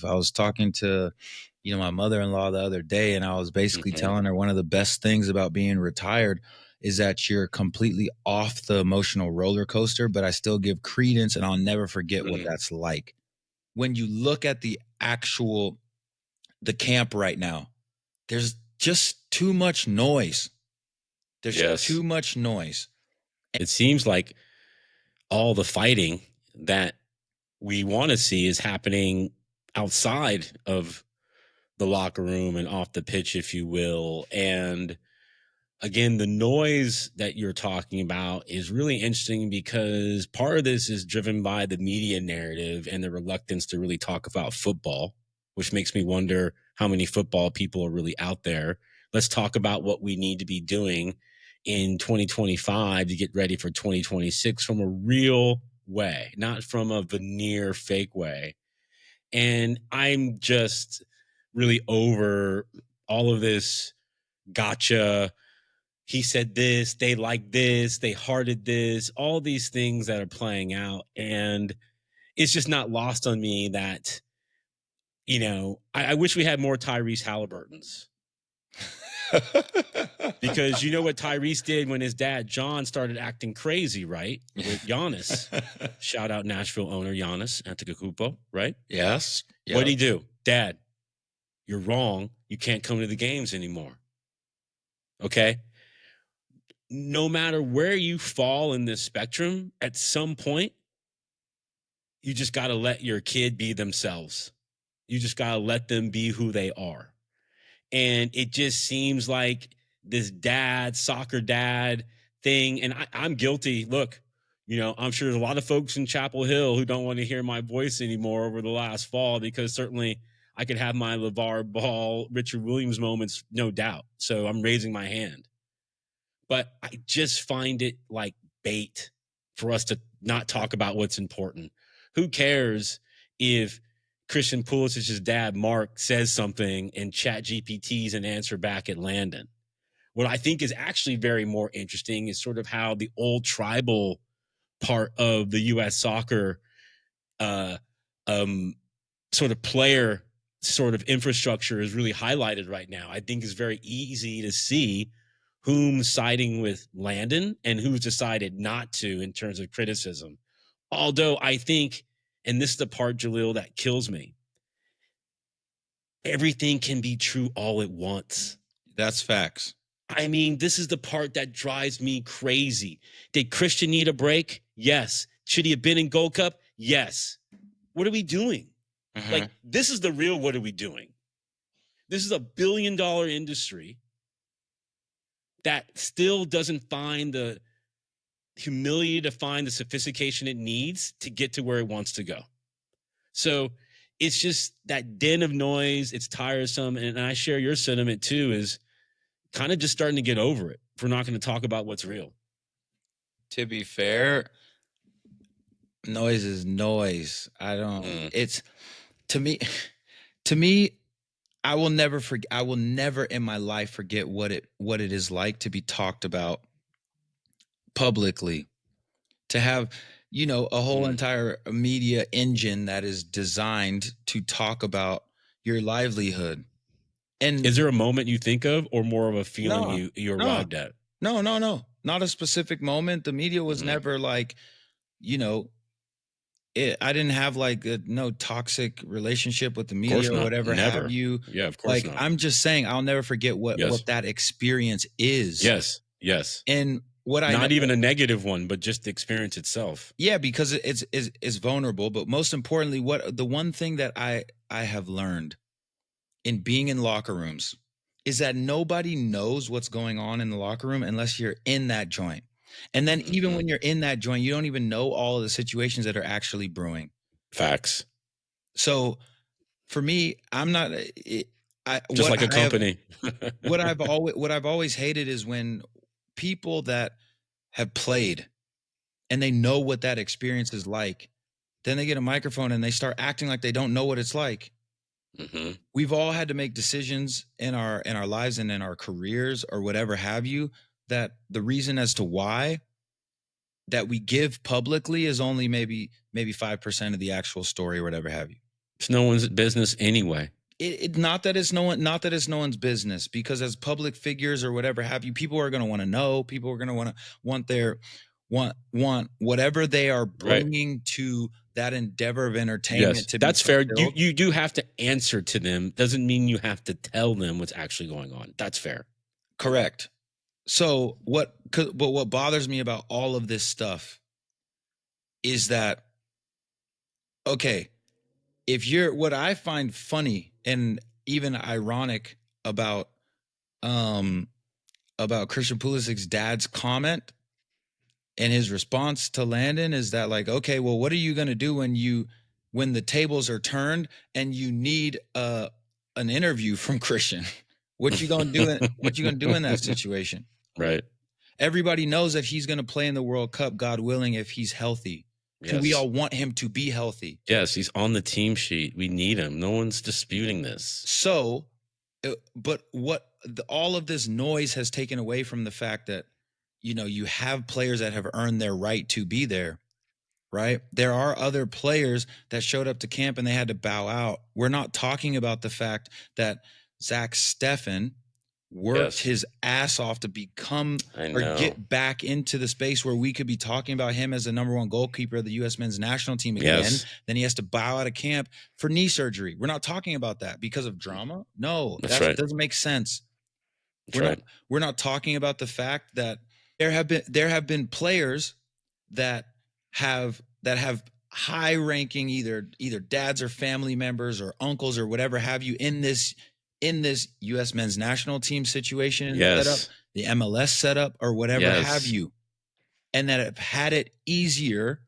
I was talking to, my mother-in-law the other day, and I was basically telling her one of the best things about being retired is that you're completely off the emotional roller coaster, but I still give credence, and I'll never forget what that's like. When you look at the camp right now, there's just too much noise. There's too much noise. It seems like all the fighting that we want to see is happening outside of the locker room and off the pitch, if you will. And again, the noise that you're talking about is really interesting because part of this is driven by the media narrative and the reluctance to really talk about football, which makes me wonder how many football people are really out there. Let's talk about what we need to be doing in 2025 to get ready for 2026 from a real way, not from a veneer fake way. And I'm just really over all of this gotcha. He said this, they like this, they hearted this, all these things that are playing out. And it's just not lost on me that, I wish we had more Tyrese Halliburtons. Because you know what Tyrese did when his dad, John, started acting crazy, right? With Giannis. Shout out Nashville owner Giannis Antetokounmpo, right? Yes. Yep. What'd he do? Dad, you're wrong. You can't come to the games anymore. Okay? No matter where you fall in this spectrum, at some point, you just got to let your kid be themselves. You just got to let them be who they are. And it just seems like this soccer dad thing. And I'm guilty. Look, I'm sure there's a lot of folks in Chapel Hill who don't want to hear my voice anymore over the last fall, because certainly I could have my LeVar Ball, Richard Williams moments, no doubt. So I'm raising my hand. But I just find it like bait for us to not talk about what's important. Who cares if Christian Pulisic's dad, Mark, says something and ChatGPT's an answer back at Landon? What I think is actually very more interesting is sort of how the old tribal part of the U.S. soccer sort of player sort of infrastructure is really highlighted right now. I think it's very easy to see whom's siding with Landon and who's decided not to in terms of criticism. Although I think, and this is the part, Jalil, that kills me, everything can be true all at once. That's facts. I mean, this is the part that drives me crazy. Did Christian need a break? Yes. Should he have been in Gold Cup? Yes. What are we doing? Like, this is the real what are we doing? This is a $1 billion industry that still doesn't find the humility to find the sophistication it needs to get to where it wants to go. So it's just that din of noise. It's tiresome. And I share your sentiment too, is kind of just starting to get over it if we're not going to talk about what's real. To be fair, noise is noise. It's to me, I will never forget. I will never in my life forget what it is like to be talked about publicly, to have, a whole entire media engine that is designed to talk about your livelihood. And is there a moment you think of, or more of a feeling you arrived at? No, not a specific moment. The media was never like, I didn't have like no toxic relationship with the media or whatever have you. Yeah, of course not. I'm just saying I'll never forget what that experience is. Yes. And not even a negative one, but just the experience itself. Yeah, because it's vulnerable. But most importantly, the one thing that I have learned in being in locker rooms is that nobody knows what's going on in the locker room unless you're in that joint. And then even when you're in that joint, you don't even know all of the situations that are actually brewing. Facts. So for me, I'm not just like a company. What I've always hated is when people that have played and they know what that experience is like, then they get a microphone and they start acting like they don't know what it's like. We've all had to make decisions in our lives and in our careers or whatever have you, that the reason as to why that we give publicly is only maybe 5% of the actual story or whatever have you. It's no one's business anyway. Not that it's no one's business, because as public figures or whatever have you, people are going to want to know. People are going to want whatever they are bringing to that endeavor of entertainment to be that's fair. fulfilled. You do have to answer to them. Doesn't mean you have to tell them what's actually going on. That's fair. Correct. So what bothers me about all of this stuff is that, okay, what I find funny and even ironic about Christian Pulisic's dad's comment and his response to Landon is that, like, okay, well, what are you going to do when the tables are turned and you need an interview from Christian? What you going to do in that situation? Right. Everybody knows that he's going to play in the World Cup, God willing, if he's healthy. Yes. We all want him to be healthy. Yes, he's on the team sheet. We need him. No one's disputing this. So, but all of this noise has taken away from the fact that, you have players that have earned their right to be there, right? There are other players that showed up to camp and they had to bow out. We're not talking about the fact that Zach Steffen worked his ass off to become or get back into the space where we could be talking about him as the number one goalkeeper of the U.S. men's national team again. Then he has to bow out of camp for knee surgery. We're not talking about that because of drama. No, that doesn't make sense. We're not talking about the fact that there have been players that have high ranking either dads or family members or uncles or whatever have you in this U.S. men's national team situation, setup, the MLS setup or whatever have you, and that have had it easier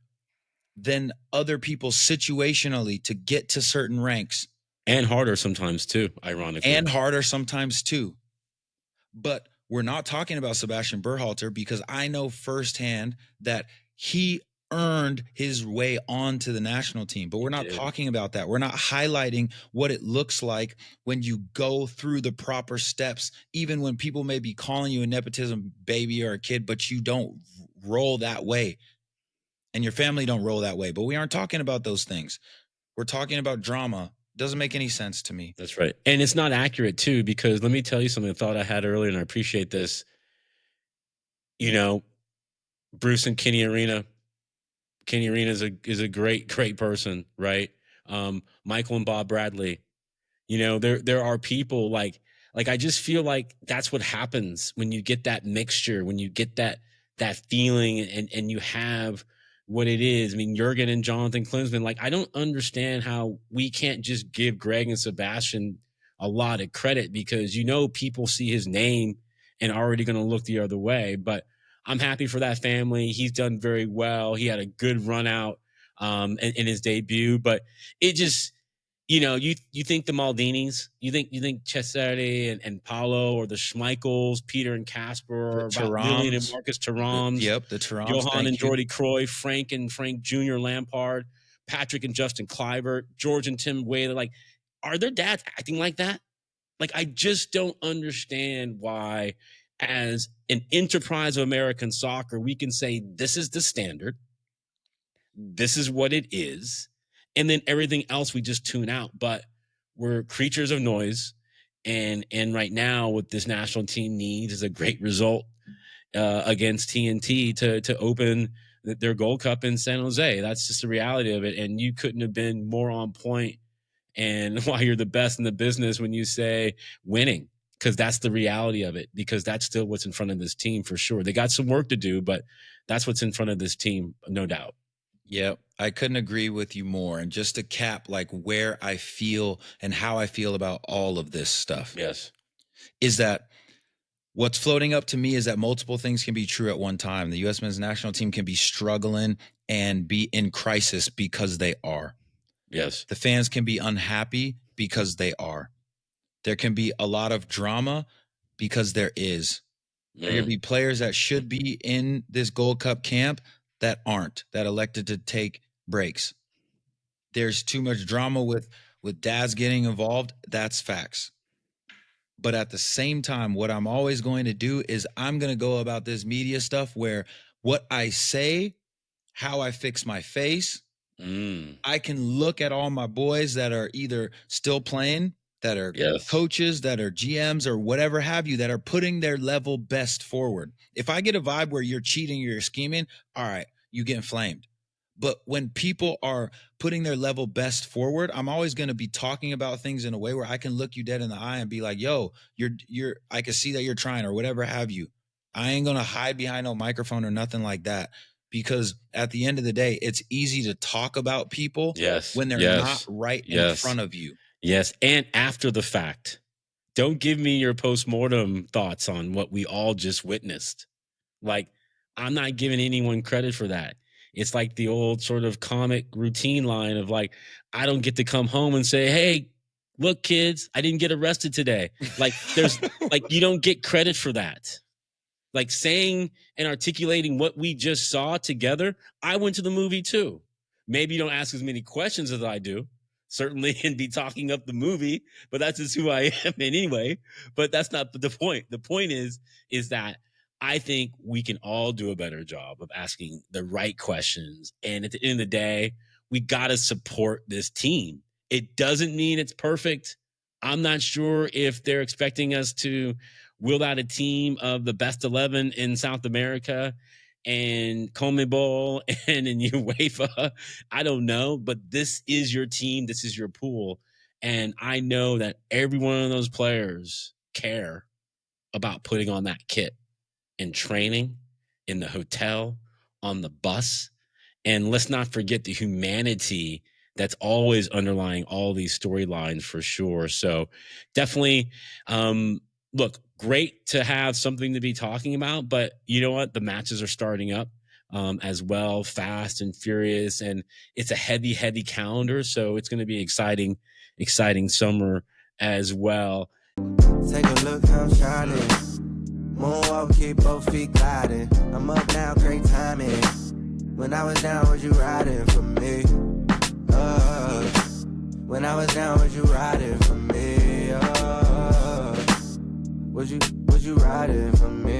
than other people situationally to get to certain ranks. And harder sometimes too, ironically. But we're not talking about Sebastian Berhalter, because I know firsthand that he earned his way onto the national team. But we're not talking about that. We're not highlighting what it looks like when you go through the proper steps, even when people may be calling you a nepotism baby or a kid, but you don't roll that way and your family don't roll that way. But we aren't talking about those things. We're talking about drama. Doesn't make any sense to me. That's right. And it's not accurate too, because let me tell you something, a thought I had earlier, and I appreciate this. Bruce and Kenny Arena is a great person, right? Michael and Bob Bradley, there are people like I just feel like that's what happens when you get that mixture, when you get that feeling and you have what it is. I mean, Jurgen and Jonathan Klinsmann, like, I don't understand how we can't just give Greg and Sebastian a lot of credit, because, people see his name and already going to look the other way. But I'm happy for that family. He's done very well. He had a good run out in his debut, but it just, you think the Maldinis, you think Cesare and Paolo, or the Schmeichels, Peter and Casper, or Lillian and Marcus Thurams. The Thurams. Johan and Jordy Croy, Frank and Frank Jr. Lampard, Patrick and Justin Kluivert, George and Tim Whaley. Like, are their dads acting like that? Like, I just don't understand why, as an enterprise of American soccer, we can say this is the standard, this is what it is, and then everything else we just tune out. But we're creatures of noise, and right now what this national team needs is a great result against TNT to open their Gold Cup in San Jose. That's just the reality of it. And you couldn't have been more on point, and why you're the best in the business when you say winning, because that's the reality of it, because that's still what's in front of this team for sure. They got some work to do, but that's what's in front of this team, no doubt. Yeah, I couldn't agree with you more. And just to cap, like, where I feel and how I feel about all of this stuff, is that what's floating up to me is that multiple things can be true at one time. The U.S. men's national team can be struggling and be in crisis because they are. Yes. The fans can be unhappy because they are. There can be a lot of drama because there is. There can be players that should be in this Gold Cup camp that aren't, that elected to take breaks. There's too much drama with dads getting involved. That's facts. But at the same time, what I'm always going to do is I'm going to go about this media stuff where what I say, how I fix my face, I can look at all my boys that are either still playing, that are coaches, that are GMs or whatever have you, that are putting their level best forward. If I get a vibe where you're cheating or you're scheming, all right, you get inflamed. But when people are putting their level best forward, I'm always going to be talking about things in a way where I can look you dead in the eye and be like, yo, I can see that you're trying or whatever have you. I ain't going to hide behind no microphone or nothing like that, because at the end of the day, it's easy to talk about people when they're not right in front of you. Yes. And after the fact, don't give me your postmortem thoughts on what we all just witnessed. Like, I'm not giving anyone credit for that. It's like the old sort of comic routine line of like, I don't get to come home and say, hey, look, kids, I didn't get arrested today. Like, there's like, you don't get credit for that. Like saying and articulating what we just saw together. I went to the movie too. Maybe you don't ask as many questions as I do, certainly, and be talking up the movie, but that's just who I am anyway. But that's not the point. The point is that I think we can all do a better job of asking the right questions. And at the end of the day, we got to support this team. It doesn't mean it's perfect. I'm not sure if they're expecting us to wield out a team of the best 11 in South America and CONMEBOL and in UEFA. I don't know, but this is your team. This is your pool. And I know that every one of those players care about putting on that kit in training, in the hotel, on the bus. And let's not forget the humanity that's always underlying all these storylines for sure. So definitely, look, great to have something to be talking about, but you know what? The matches are starting up as well, fast and furious, and it's a heavy, heavy calendar. So it's going to be exciting summer as well. Take a look, I'm shining. Moonwalk, keep both feet gliding. I'm up now, great timing. When I was down, was you riding for me? When I was down, was you riding for me? Was you riding for me?